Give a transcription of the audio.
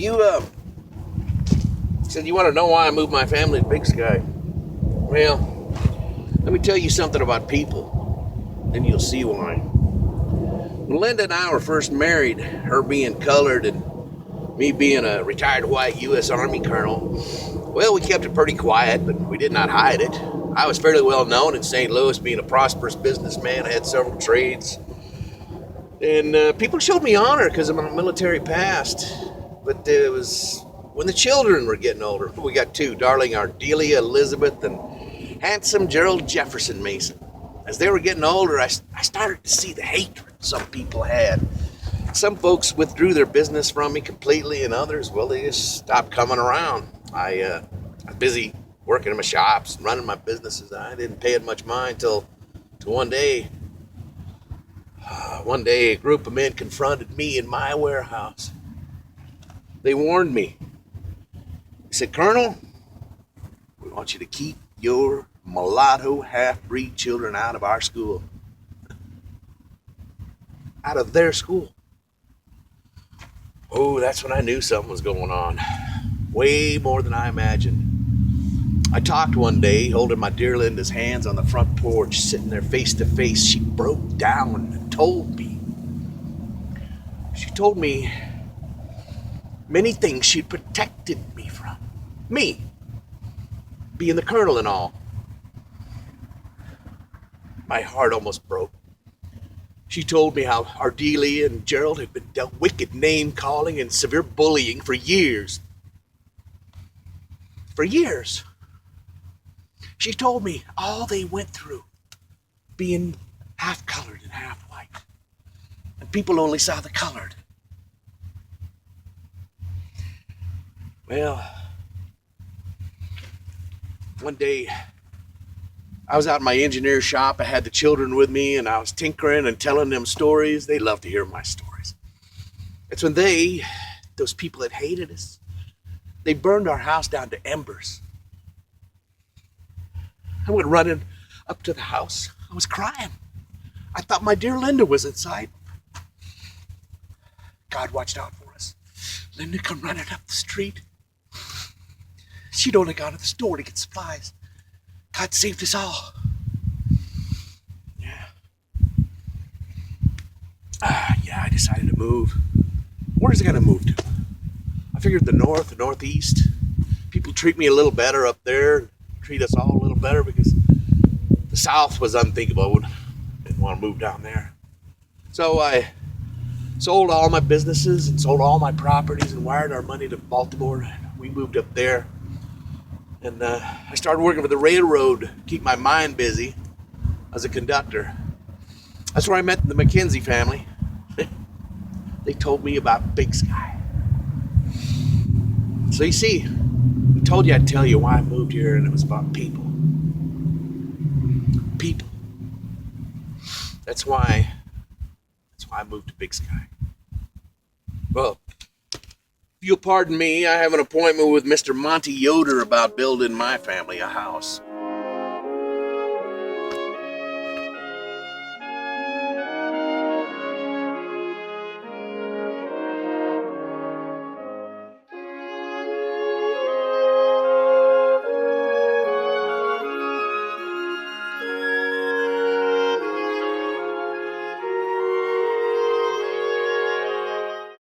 You said you want to know why I moved my family to Big Sky. Well, let me tell you something about people, then you'll see why. When Linda and I were first married, her being colored and me being a retired white U.S. Army colonel, well, we kept it pretty quiet, but we did not hide it. I was fairly well known in St. Louis, being a prosperous businessman. I had several trades. And people showed me honor because of my military past. But it was when the children were getting older. We got two, darling Ardelia Elizabeth and handsome Gerald Jefferson Mason. As they were getting older, I started to see the hatred some people had. Some folks withdrew their business from me completely, and others, well, they just stopped coming around. I was busy working in my shops and running my businesses. I didn't pay it much mind till one day. One day, a group of men confronted me in my warehouse. They warned me. They said, "Colonel, we want you to keep your mulatto half-breed children out of our school." Out of their school. Oh, that's when I knew something was going on. Way more than I imagined. I talked one day, holding my dear Linda's hands on the front porch, sitting there face to face. She broke down and told me. She told me many things she'd protected me from. Me, being the colonel and all. My heart almost broke. She told me how Ardelia and Gerald had been dealt wicked name-calling and severe bullying for years. For years. She told me all they went through, being half-colored and half-white. And people only saw the colored. Well, one day, I was out in my engineer shop. I had the children with me, and I was tinkering and telling them stories. They love to hear my stories. It's when those people that hated us, they burned our house down to embers. I went running up to the house. I was crying. I thought my dear Linda was inside. God watched out for us. Linda come running up the street. She'd only gone to the store to get supplies. God saved us all. Yeah, I decided to move. Where's it gonna move to? I figured the north, the northeast. People treat me a little better up there, treat us all a little better, because the south was unthinkable. I didn't want to move down there. So I sold all my businesses and sold all my properties and wired our money to Baltimore. We moved up there. And I started working for the railroad to keep my mind busy as a conductor. That's where I met the McKenzie family. They told me about Big Sky. So you see, I told you I'd tell you why I moved here, and it was about people. People. That's why I moved to Big Sky. Well, if you'll pardon me, I have an appointment with Mr. Monty Yoder about building my family a house.